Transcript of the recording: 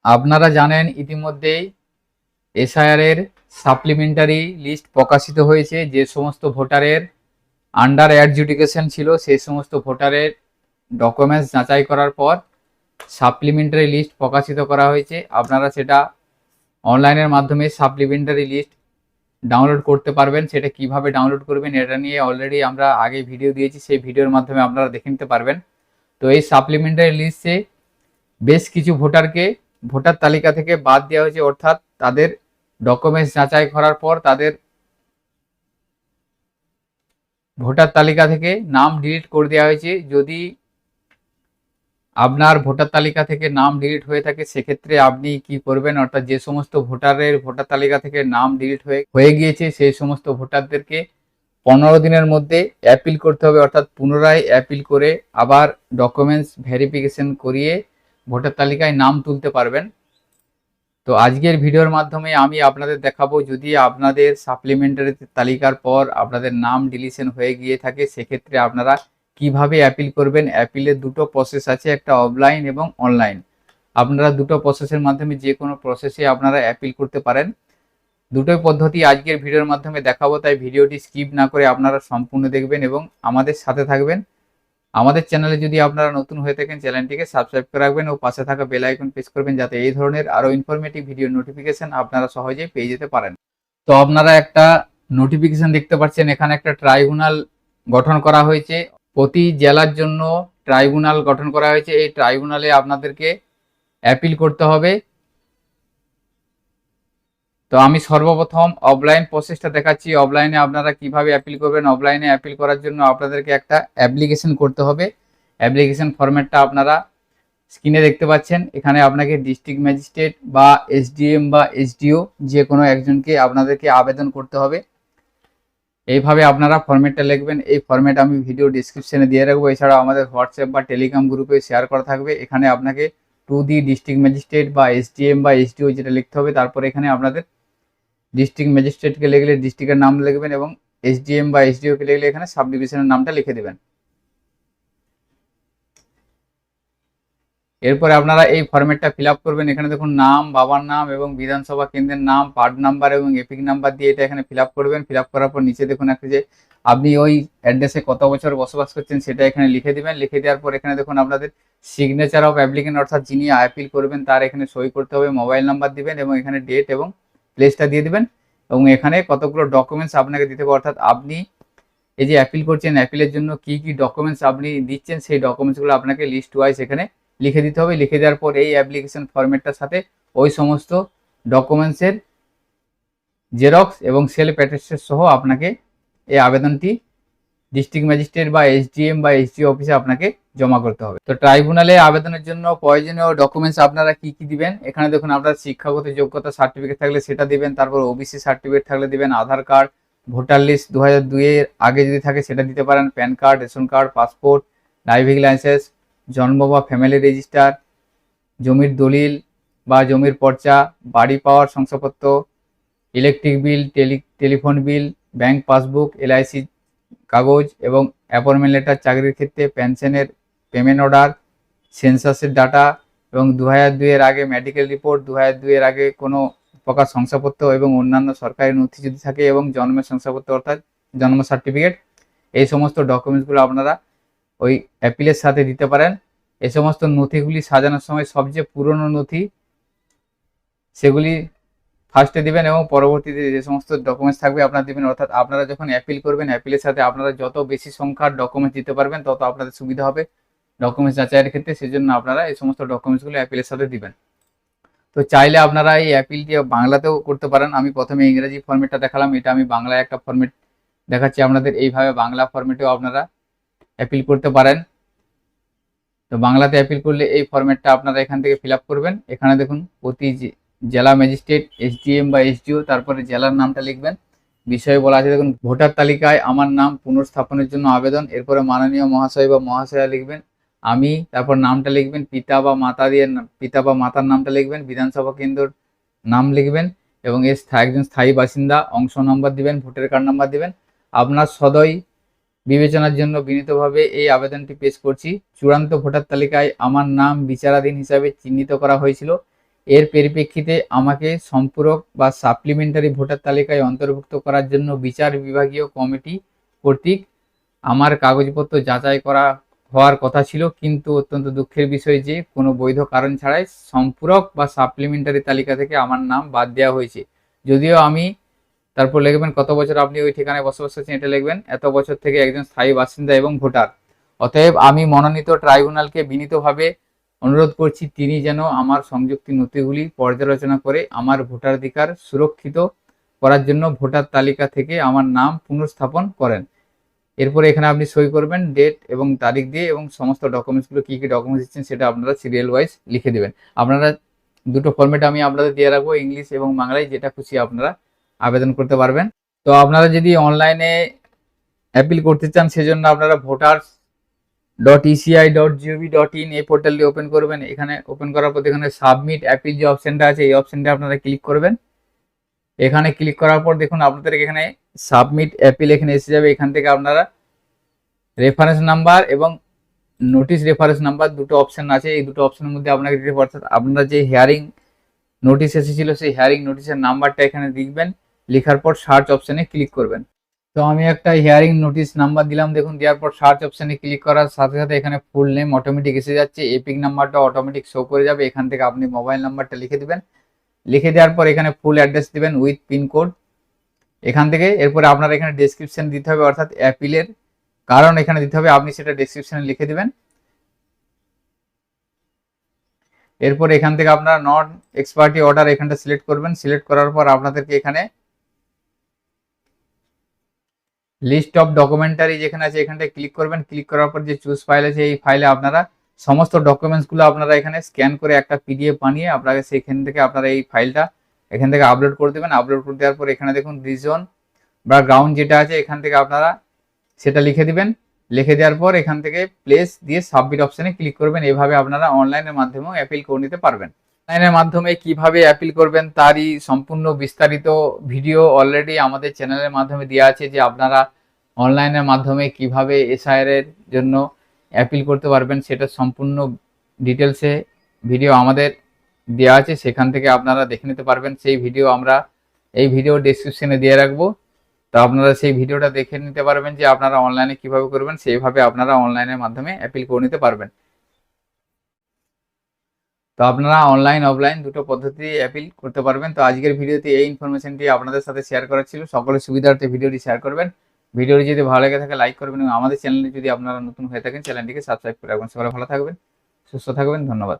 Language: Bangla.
আপনারা জানেন ইতিমধ্যেই এসআইআর এর সাপ্লিমেন্টারি লিস্ট প্রকাশিত হয়েছে। যে সমস্ত ভোটারের আন্ডার অ্যাডজুডিকেশন ছিল সেই সমস্ত ভোটারের ডকুমেন্টস যাচাই করার পর সাপ্লিমেন্টারি লিস্ট প্রকাশিত করা হয়েছে। আপনারা সেটা অনলাইনের মাধ্যমে সাপ্লিমেন্টারি লিস্ট ডাউনলোড করতে পারবেন। সেটা কিভাবে ডাউনলোড করবেন এটা নিয়ে অলরেডি আমরা আগে ভিডিও দিয়েছি, সেই ভিডিওর মাধ্যমে আপনারা দেখে নিতে পারবেন। তো এই সাপ্লিমেন্টারি লিস্টে বেশ কিছু ভোটারকে ভোটার তালিকা থেকে বাদ দেওয়া হয়েছে, অর্থাৎ তাদের ডকুমেন্টস যাচাই করার পর তাদের ভোটার তালিকা থেকে নাম ডিলিট করে দেওয়া হয়েছে। যদি আপনার ভোটার তালিকা থেকে নাম ডিলিট হয়ে থাকে সেক্ষেত্রে আপনি কি করবেন, অর্থাৎ যে সমস্ত ভোটারের ভোটার তালিকা থেকে নাম ডিলিট হয়ে গিয়েছে সেই সমস্ত ভোটারদেরকে 15 দিনের মধ্যে অ্যাপিল করতে হবে, অর্থাৎ পুনরায় অ্যাপিল করে আবার ডকুমেন্টস ভেরিফিকেশন করিয়ে ভোটার তালিকায় নাম তুলতে পারবেন। তো আজকের ভিডিওর মাধ্যমে আমি আপনাদের দেখাবো, যদি আপনাদের সাপ্লিমেন্টারি তালিকার পর আপনাদের নাম ডিলিশন হয়ে গিয়ে থাকে সেক্ষেত্রে আপনারা কিভাবে অ্যাপিল করবেন। অ্যাপিলের দুটো প্রসেস আছে, একটা অফলাইন এবং অনলাইন। আপনারা দুটো প্রসেসের মাধ্যমে যে কোনো প্রসেসে আপনারা অ্যাপিল করতে পারেন। দুটোই পদ্ধতি আজকের ভিডিওর মাধ্যমে দেখাবো, তাই ভিডিওটি স্কিপ না করে আপনারা সম্পূর্ণ দেখবেন এবং আমাদের সাথে থাকবেন। আমাদের চ্যানেলে যদি আপনারা নতুন হয়ে থাকেন চ্যানেলটিকে সাবস্ক্রাইব করে রাখবেন ও পাশে থাকা বেল আইকন প্রেস করবেন, যাতে এই ধরনের আরো ইনফরমেটিভ ভিডিও নোটিফিকেশন আপনারা সহজেই পেয়ে যেতে পারেন। তো আপনারা একটা নোটিফিকেশন দেখতে পাচ্ছেন, এখানে একটা ট্রাইব্যুনাল গঠন করা হয়েছে। প্রতি জেলার জন্য ট্রাইব্যুনাল গঠন করা হয়েছে। এই ট্রাইব্যুনালে আপনাদেরকে অ্যাপিল করতে হবে। তো আমি সর্বপ্রথম অফলাইন প্রসেসটা দেখাচ্ছি। অফলাইনে আপনারা কিভাবে অ্যাপিল করবেন। অফলাইনে অ্যাপিল করার জন্য আপনাদেরকে একটা অ্যাপ্লিকেশন করতে হবে। অ্যাপ্লিকেশন ফরম্যাটটা আপনারা স্ক্রিনে দেখতে পাচ্ছেন। এখানে আপনাকে ডিস্ট্রিক্ট ম্যাজিস্ট্রেট বা এসডিএম বা এসডিও যে কোনো একজনকে আপনাদেরকে আবেদন করতে হবে। এইভাবে আপনারা ফরম্যাটটা লিখবেন। এই ফরম্যাট আমি ভিডিও ডিসক্রিপশনে দিয়ে রাখবো, এছাড়াও আমাদের হোয়াটসঅ্যাপ বা টেলিগ্রাম গ্রুপে শেয়ার করা থাকবে। এখানে আপনাকে টু দি ডিস্ট্রিক্ট ম্যাজিস্ট্রেট বা এসডিএম বা এসডিও যেটা লিখতে হবে, তারপরে এখানে আপনাদের ডিস্ট্রিক্ট ম্যাজিস্ট্রেটকে লিখলে ডিস্ট্রিক্টের নাম লিখবেন এবং এসডিএম বা এসডিওকে লিখলে এখানে সাব ডিভিশনের নামটা লিখে দেবেন। এরপরে আপনারা এই ফরম্যাটটা ফিল আপ করবেন। এখানে দেখুন নাম, বাবার নাম এবং বিধানসভা কেন্দ্রের নাম, পার্ট নাম্বার এবং এপিক নাম্বার দিয়ে এটা এখানে ফিল আপ করবেন। ফিল আপ করার পর নিচে দেখুন একটা যে আপনি ওই অ্যাড্রেসে কত বছর বসবাস করছেন সেটা এখানে লিখে দিবেন। লিখে দেওয়ার পর এখানে দেখুন আপনাদের সিগনেচার অফ অ্যাপ্লিকেন্ট, অর্থাৎ যিনি অ্যাপিল করবেন তার এখানে সই করতে হবে। মোবাইল নাম্বার দিবেন এবং এখানে ডেট এবং প্লেসটা দিয়ে দিবেন এবং এখানে কতগুলো ডকুমেন্টস আপনাকে দিতে হবে, অর্থাৎ আপনি এই যে অ্যাপিল করছেন অ্যাপিলের জন্য কি কি ডকুমেন্টস আপনি দিচ্ছেন সেই ডকুমেন্টসগুলো আপনাকে লিস্ট ওয়াইজ এখানে লিখে দিতে হবে। লিখে দেওয়ার পর এই অ্যাপ্লিকেশন ফরম্যাটটার সাথে ওই সমস্ত ডকুমেন্টসের জেরক্স এবং সেলফ অ্যাটেস্টেড সহ আপনাকে এই আবেদনটি ডিস্ট্রিক্ট ম্যাজিস্ট্রেট বা এসডিএম বা এসডিও অফিসে আপনাকে জমা করতে হবে। তো ট্রাইব্যুনালে আবেদনের জন্য প্রয়োজনীয় ডকুমেন্টস আপনারা কি কি দিবেন, এখানে দেখুন আপনার শিক্ষাগত যোগ্যতা সার্টিফিকেট থাকলে সেটা দিবেন, তারপর ওবিসি সার্টিফিকেট থাকলে দিবেন, আধার কার্ড, ভোটার লিস্ট 2002 এর আগে যদি থাকে সেটা দিতে পারেন, pan card, ration card, passport, driving licence, জন্ম বা ফ্যামিলি রেজিস্টার, জমির দলিল বা জমির পর্চা, বাড়ি পাওয়ার শংসাপত্র, electric bill, telephone bill, bank passbook, LIC কাগজ এবং অ্যাপয়েন্টমেন্ট লেটার চাকরির ক্ষেত্রে, পেনশনের পেমেন্ট অর্ডার, সেন্সাসের ডাটা এবং 2002 এর আগে মেডিকেল রিপোর্ট, 2002 এর আগে কোনো প্রকার শংসাপত্র এবং অন্যান্য সরকারি নথি যদি থাকে এবং জন্মের শংসাপত্র অর্থাৎ জন্ম সার্টিফিকেট, এই সমস্ত ডকুমেন্টসগুলো আপনারা ওই অ্যাপিলের সাথে দিতে পারেন। এই সমস্ত নথিগুলি সাজানোর সময় সবচেয়ে পুরনো নথি সেগুলি ফার্স্টে দিবেন এবং পরবর্তীতে যে সমস্ত ডকুমেন্টস থাকবে আপনারা দিবেন, অর্থাৎ আপনারা যখন অ্যাপিল করবেন অ্যাপিলের সাথে আপনারা যত বেশি সংখ্যার ডকুমেন্টস দিতে পারবেন তত আপনাদের সুবিধা হবে ডকুমেন্টস যাচাইয়ের ক্ষেত্রে। সেজন্য আপনারা এই সমস্ত ডকুমেন্টসগুলো অ্যাপিলের সাথে দিবেন। তো চাইলে আপনারা এই অ্যাপিলটি বাংলাতেও করতে পারেন। আমি প্রথমে ইংরেজি ফরম্যাটটা দেখালাম, এটা আমি বাংলায় একটা ফরম্যাট দেখাচ্ছি আপনাদের। এইভাবে বাংলা ফরম্যাটেও আপনারা অ্যাপিল করতে পারেন। তো বাংলাতে অ্যাপিল করলে এই ফরম্যাটটা আপনারা এখান থেকে ফিল আপ করবেন। এখানে দেখুন প্রতি জেলা ম্যাজিস্ট্রেট, এসডিএম বা এসডিও, তারপরে জেলার নামটা লিখবেন। বিষয়ে বলা আছে দেখুন ভোটার তালিকায় আমার নাম পুনর্স্থাপনের জন্য আবেদন, এরপরে মাননীয় মহাশয় বা মহাশয়া লিখবেন, আমি, তারপর নামটা লিখবেন, পিতা বা মাতা দিয়ে পিতা বা মাতার নামটা লিখবেন, বিধানসভা কেন্দ্রের নাম লিখবেন এবং একজন স্থায়ী বাসিন্দা, অংশ নম্বর দিবেন, ভোটার কার্ড নাম্বার দিবেন। আপনার সদয় বিবেচনার জন্য বিনীতভাবে এই আবেদনটি পেশ করছি। চূড়ান্ত ভোটার তালিকায় আমার নাম বিচারাধীন হিসাবে চিহ্নিত করা হয়েছিল। এর পরিপ্রেক্ষিতে আমাকে সম্পূরক বা সাপ্লিমেন্টারি ভোটার তালিকায় অন্তর্ভুক্ত করার জন্য বিচার বিভাগীয় কমিটি কর্তৃক আমার কাগজপত্র যাচাই করা হওয়ার কথা ছিল, কিন্তু অত্যন্ত দুঃখের বিষয় যে কোনো বৈধ কারণ ছাড়াই সম্পূরক বা সাপ্লিমেন্টারি তালিকা থেকে আমার নাম বাদ দেওয়া হয়েছে। যদিও আমি, তারপর লিখবেন কত বছর আপনি ওই ঠিকানায় বসবাস করছেন, এটা লিখবেন এত বছর থেকে একজন স্থায়ী বাসিন্দা এবং ভোটার। অতএব আমি মনোনীত ট্রাইব্যুনালকে বিনীতভাবে অনুরোধ করছি তিনি যেন আমার সংযুক্তি নথিগুলি পর্যালোচনা করে আমার ভোটাধিকার সুরক্ষিত করার জন্য ভোটার তালিকা থেকে আমার নাম পুনঃস্থাপন করেন। এরপরে এখানে আপনি সই করবেন ডেট এবং তারিখ দিয়ে, এবং সমস্ত ডকুমেন্টসগুলো কী কী ডকুমেন্টস দিচ্ছেন সেটা আপনারা সিরিয়াল ওয়াইজ লিখে দেবেন। আপনারা দুটো ফরম্যাট আমি আপনাদের দিয়ে রাখবো, ইংলিশ এবং বাংলায়, যেটা খুশি আপনারা আবেদন করতে পারবেন। তো আপনারা যদি অনলাইনে অ্যাপিল করতে চান সেজন্য আপনারা voters.eci.gov.in এই পোর্টালটি ওপেন করবেন। এখানে ওপেন করার পর এখানে সাবমিট অ্যাপিল যে অপশনটা আছে এই অপশনটা আপনারা ক্লিক করবেন। এখানে ক্লিক করার পর দেখুন আপনাদের এখানে সাবমিট অ্যাপিল এখানে এসে যাবে। এখান থেকে আপনারা রেফারেন্স নাম্বার এবং নোটিশ রেফারেন্স নাম্বার দুটো অপশন আছে, এই দুটো অপশনের মধ্যে আপনাকে দিতে পারছেন। আপনারা যে হিয়ারিং নোটিশ এসেছিল সেই হিয়ারিং নোটিশের নাম্বারটা এখানে লিখবেন, লেখার পর সার্চ অপশনে ক্লিক করবেন। তো আমি একটা হিয়ারিং নোটিশ নাম্বার দিলাম, দেখুন দেওয়ার পর সার্চ অপশনে ক্লিক করার সাথে সাথে এখানে ফুল নেম অটোমেটিক এসে যাচ্ছে, এপিক নাম্বারটা অটোমেটিক শো করে যাবে। এখান থেকে আপনি মোবাইল নাম্বারটা লিখে দিবেন, লিখে দেওয়ার পর এখানে ফুল অ্যাড্রেস দিবেন উইথ পিনকোড। এখান থেকে এরপরে আপনার এখানে ডেসক্রিপশন দিতে হবে, অর্থাৎ অ্যাপিলের কারণ এখানে দিতে হবে, আপনি সেটা ডেসক্রিপশনে লিখে দিবেন। এরপর এখান থেকে আপনারা নন এক্সপার্টি অর্ডার এখানটা সিলেক্ট করবেন। সিলেক্ট করার পর আপনাদেরকে এখানে লিস্ট অফ ডকুমেন্টারি যেখানে আছে এখানটায় ক্লিক করবেন। ক্লিক করার পর যে চুজ ফাইল আছে এই ফাইলে আপনারা সমস্ত ডকুমেন্টসগুলো আপনারা এখানে স্ক্যান করে একটা পিডিএফ বানিয়ে আপনাকে সেইখান থেকে আপনারা এই ফাইলটা এখান থেকে আপলোড করে দেবেন। আপলোড করে দেওয়ার পর এখানে দেখুন রিজন বা গ্রাউন্ড যেটা আছে এখান থেকে আপনারা সেটা লিখে দিবেন। লিখে দেওয়ার পর এখান থেকে প্লেস দিয়ে সাবমিট অপশানে ক্লিক করবেন। এভাবে আপনারা অনলাইনের মাধ্যমেও অ্যাপিল করে নিতে পারবেন। অনলাইনের মাধ্যমে কিভাবে অ্যাপিল করবেন তারই সম্পূর্ণ বিস্তারিত ভিডিও অলরেডি আমাদের চ্যানেলের মাধ্যমে দেওয়া আছে, যে আপনারা অনলাইনের মাধ্যমে কিভাবে এসআইআর এর জন্য অ্যাপিল করতে পারবেন সেটা সম্পূর্ণ ডিটেলসে ভিডিও আমাদের দেওয়া আছে, সেখান থেকে আপনারা দেখে নিতে পারবেন। সেই ভিডিও আমরা এই ভিডিও ডেসক্রিপশনে দিয়ে রাখবো, তো আপনারা সেই ভিডিওটা দেখে নিতে পারবেন যে আপনারা অনলাইনে কিভাবে করবেন, সেইভাবে আপনারা অনলাইনের মাধ্যমে অ্যাপিল করে নিতে পারবেন। তো আপনারা অনলাইন অফলাইন দুটো পদ্ধতি অ্যাপিল করতে পারবেন। তো আজকের ভিডিওতে এই ইনফরমেশনটি আপনাদের সাথে শেয়ার করা ছিল। সকলের সুবিধার্থে ভিডিওটি শেয়ার করবেন। ভিডিওটি যদি ভালো লেগে থাকে লাইক করবেন, এবং আমাদের চ্যানেলে যদি আপনারা নতুন হয়ে থাকেন চ্যানেলটিকে সাবস্ক্রাইব করে রাখবেন। সবাই ভালো থাকবেন, সুস্থ থাকবেন, ধন্যবাদ।